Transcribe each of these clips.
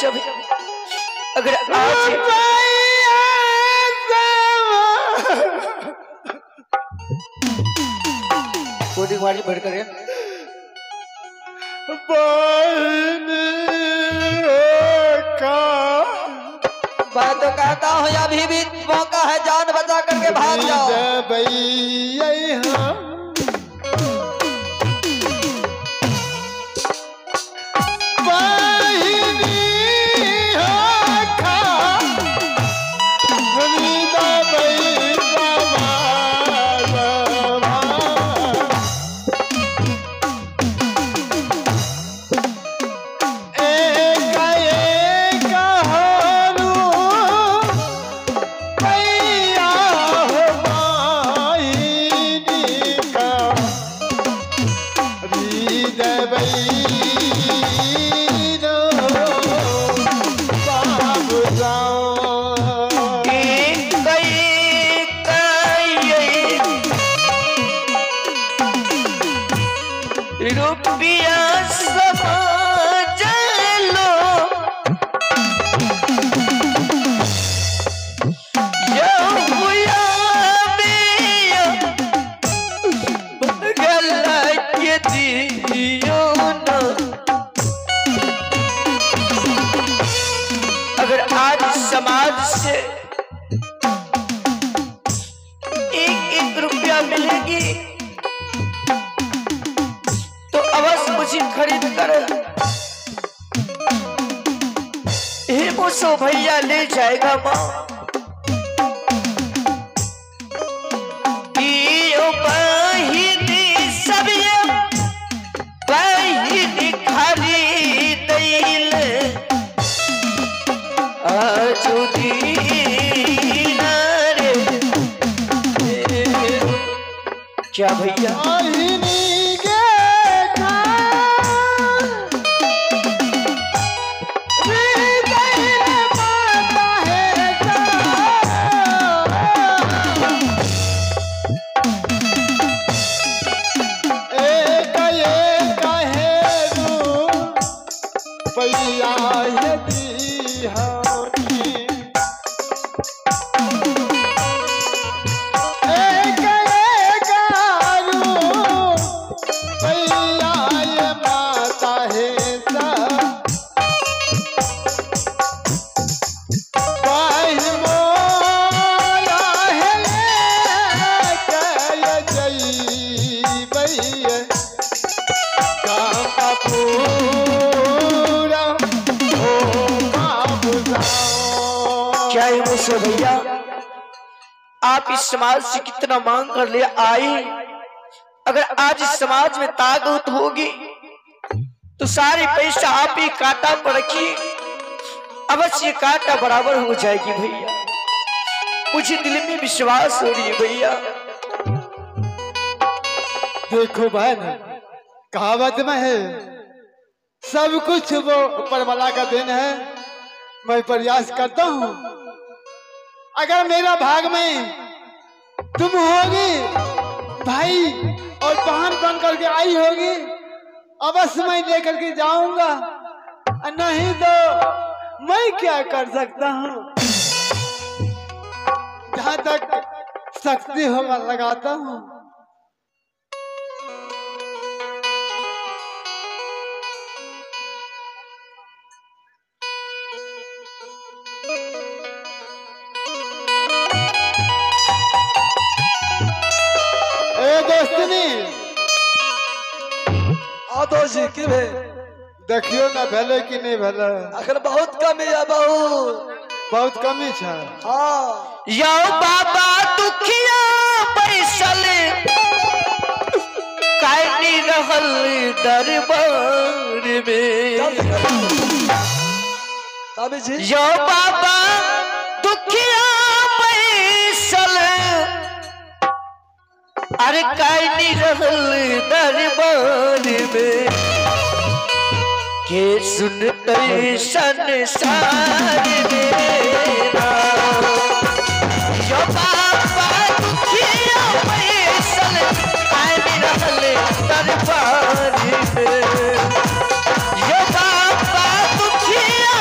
सब अगर आज कोडिंग वाली बढ़ कर मैं तो कहता हूँ अभी भी मौका है, जान बचा करके भाग जाओ। अगर आज समाज से एक रुपया मिलेगी तो अवश्य मुझे खरीद कर मुझसे भैया ले जाएगा माँ। क्या भैया मुझसे भैया आप इस समाज से कितना मांग कर ले आई। अगर आज इस समाज में ताकत होगी तो सारे पैसा आप ही कांटा पर रखिए, अवश्य कांटा बराबर हो जाएगी भैया। मुझे दिल में विश्वास हो रही है भैया। देखो बहन, कहावत में है सब कुछ वो ऊपर वाला का देन है। मैं प्रयास करता हूँ, अगर मेरा भाग में तुम होगी भाई और बहन बन करके आई होगी, अवश्य मैं लेकर के जाऊंगा, नहीं तो मैं क्या कर सकता हूँ। जहां तक शक्ति होगा लगाता हूँ। दोषी की भे देखियो ना भले कि नहीं भले, अगर बहुत कमी है बहुत कमी है। हाँ यो बाबा दुखिया पैसल कायनी रहल दरबार में। यो बाबा दुखिया पैसल अरे कायनी रहल दरबार में के सुनते संसार मेरा। यो बाबा दुखिया पैसल कायनी रहल दरबार में। यो बाबा दुखिया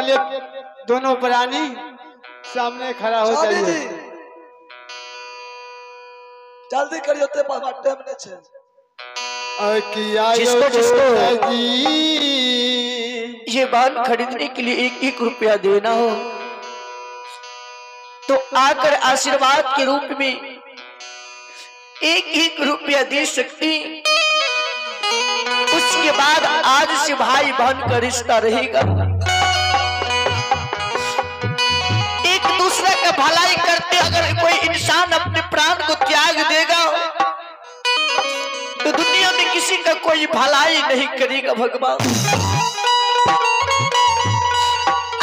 लिए दोनों प्राणी सामने खड़ा हो शादी जी जाइए। जल्दी करियो ते बाबा टाइम नहीं छे। और किया जिसको जी ये बाल खरीदने के लिए 1-1 रुपया देना हो तो आकर आशीर्वाद के रूप में 1-1 रुपया दे सकती। उसके बाद आज से भाई बहन का रिश्ता रहेगा। एक दूसरे का भलाई करते अगर कोई इंसान अपने प्राण को त्याग देगा तो दुनिया में किसी का कोई भलाई नहीं करेगा भगवान।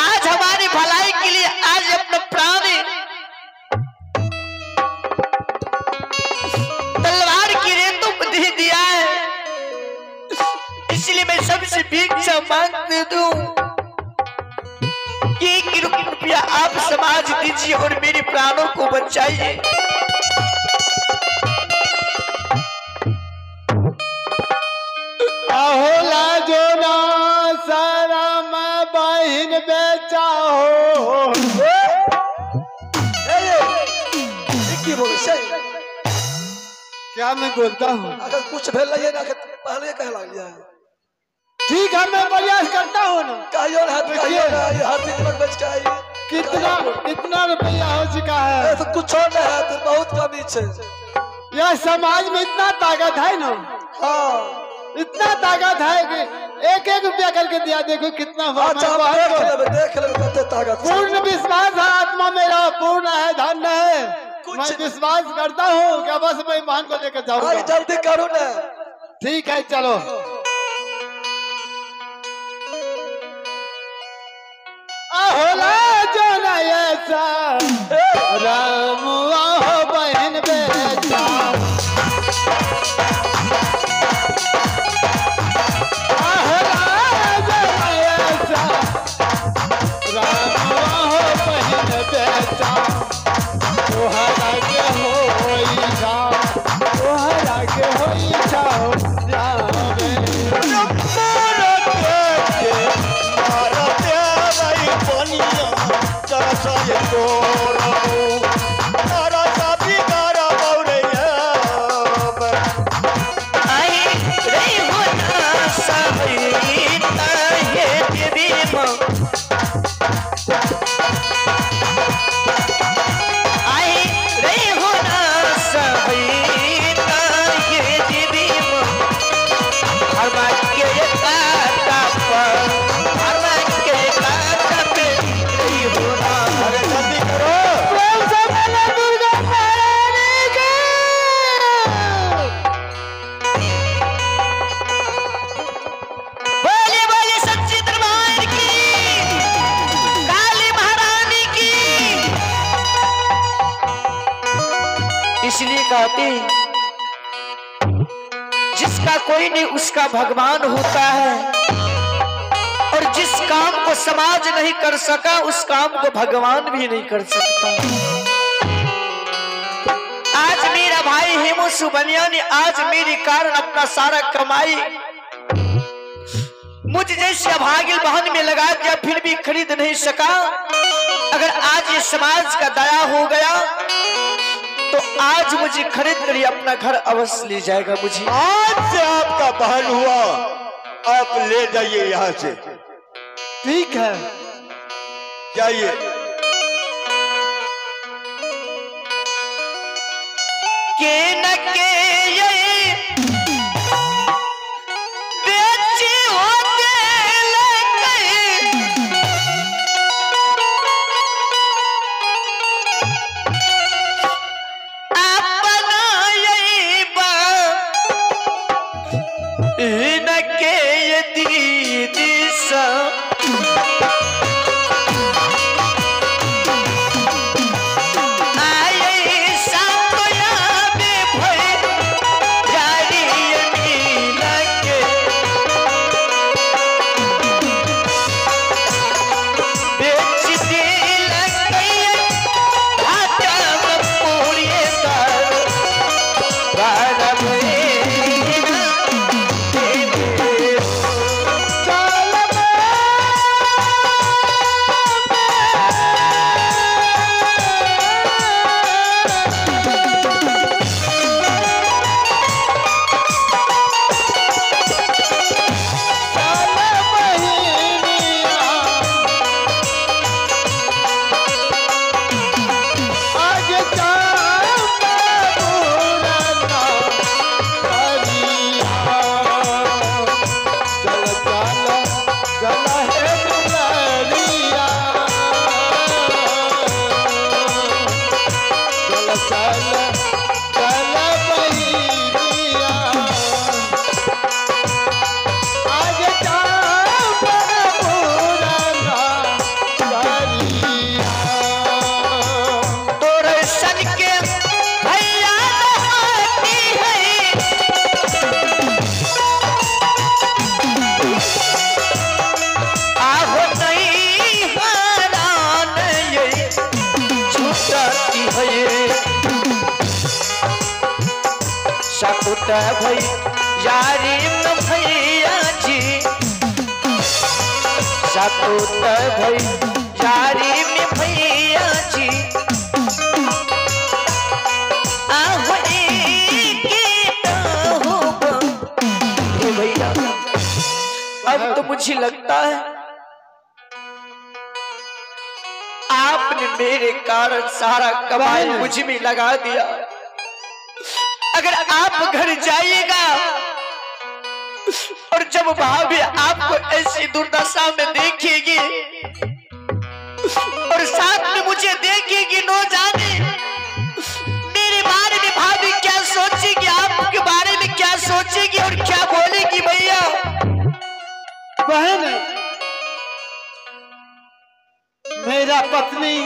आज हमारी भलाई के लिए आज अपना प्राण तलवार की रेतों पर दे दिया है। इसलिए मैं सबसे भिक्षा मांगते दूं कि 1 रुपया आप समाज दीजिए और मेरे प्राणों को बचाइए। होला जो ना सारा मैं बहन बेचा हो। की बोल से क्या मैं बोलता हूँ? अगर कुछ भेल लगे ना पहले कह लग लिया है। ठीक है मैं प्रयास करता हूँ ना। कहियो ना कहियो ना ये हर दिन में बच के आई। कितना रुपया हो चुका है? तो कुछ और नहीं है तो बहुत कमी छे। यह समाज में इतना ताकत है ना। हाँ इतना ताकत है कि 1-1 रुपया करके दिया। देखो कितना देख ले कितने ताकत। पूर्ण विश्वास है, आत्मा मेरा पूर्ण है, धन्य है। मैं विश्वास करता हूँ कि बस मैं ईमान को लेकर जाऊंगा। जल्दी करो ना। ठीक है चलो। होला जो ना ऐसा राम आओ बहन बेटा। इसलिए कहते जिसका कोई नहीं उसका भगवान होता है और जिस काम को समाज नहीं कर सका उस काम को भगवान भी नहीं कर सकता। आज मेरा भाई हेमू सुबनिया ने आज मेरे कारण अपना सारा कमाई मुझ जैसे अभागिल बहन में लगा दिया फिर भी खरीद नहीं सका। अगर आज ये समाज का दया हो गया तो आज मुझे खरीद कर अपना घर अवश्य ले जाएगा। मुझे आज से आपका बहन हुआ, आप ले जाइए यहाँ से। ठीक है जाइए। के न के ये बेचे होते भाई यारी न भैया जी सातों भाई यारी में भैया जी आहो भैया। अब तो मुझे लगता है आपने मेरे कारण सारा कमाई मुझ में लगा दिया। अगर आप घर जाइएगा और जब भाभी आपको ऐसी दुर्दशा में देखेगी और साथ में मुझे देखेगी, न जाने मेरे बारे में भाभी क्या सोचेगी, आपके बारे में क्या सोचेगी और क्या बोलेगी। भैया बहन, मेरा पत्नी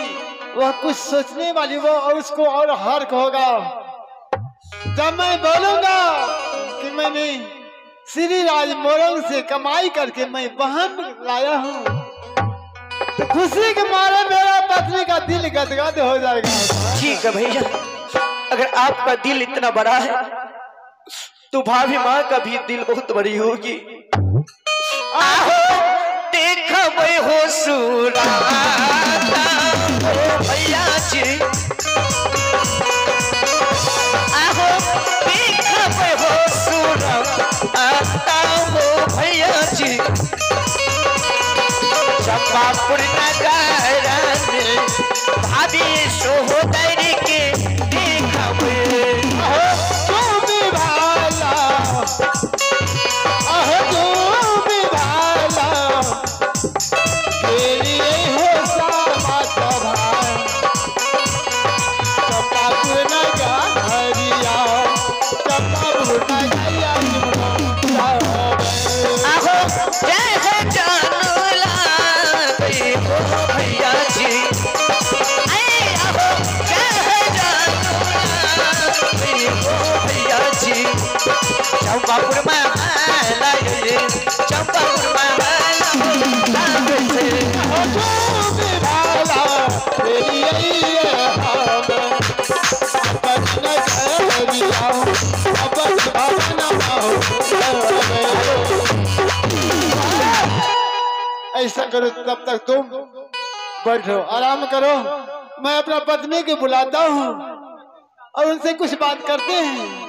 वह कुछ सोचने वाली वो और उसको और हर्क होगा जब मैं बोलूंगा कि मैंने श्री राज मोरंग से कमाई करके मैं बहन लाया हूँ, तो खुशी के मारे मेरा पत्नी का दिल गदगद हो जाएगा। ठीक है भैया, अगर आपका दिल इतना बड़ा है तो भाभी माँ का भी दिल बहुत बड़ी होगी। आहो देखा मैं हो सुराता भैया जी, आहो देखा मैं हो सुराता भैया जी। चंपापुर नगर में भाभी सोहदरी के देखा मैं भैया जी। भैया जी चंपापुर में चंपापुर ऐसा करो, तब तक तुम बैठो आराम करो, मैं अपना पत्नी को बुलाता हूँ और उनसे कुछ बात करते हैं।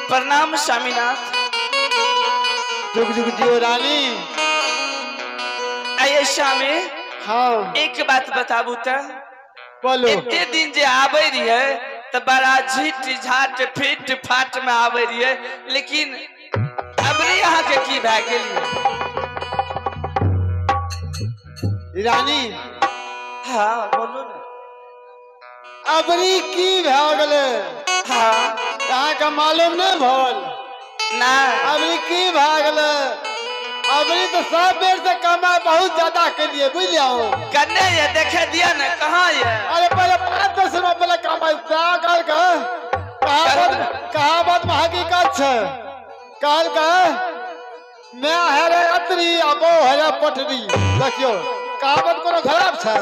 प्रणाम स्वामीनाथ। जुग जुग जियो रानी। आइए स्वामी, हाँ एक बात बताबू त बोलो। एते दिन जे आवे रहिए त बड़ा झीट झाट फिट फाट में आवे रहिए, लेकिन अबरी यहाँ के की भए गेल रानी हाँ बोलू ना। अबरी की भए गेले हाँ यहाँ का मालूम नहीं भल। ना अबरी की भए गेले, अबरी तो सब बेर से कमा बहुत ज्यादा के लिए बुझलिया। कन्ने ये देखे दिया ना कहाँ ये। अरे पहले 5-10 रुपया पहले कमाई कहावत में हकीकत है। काल का मैं हेरे अतरी अब हेरे पटरी, देखियो कहावत कोनो खराब है।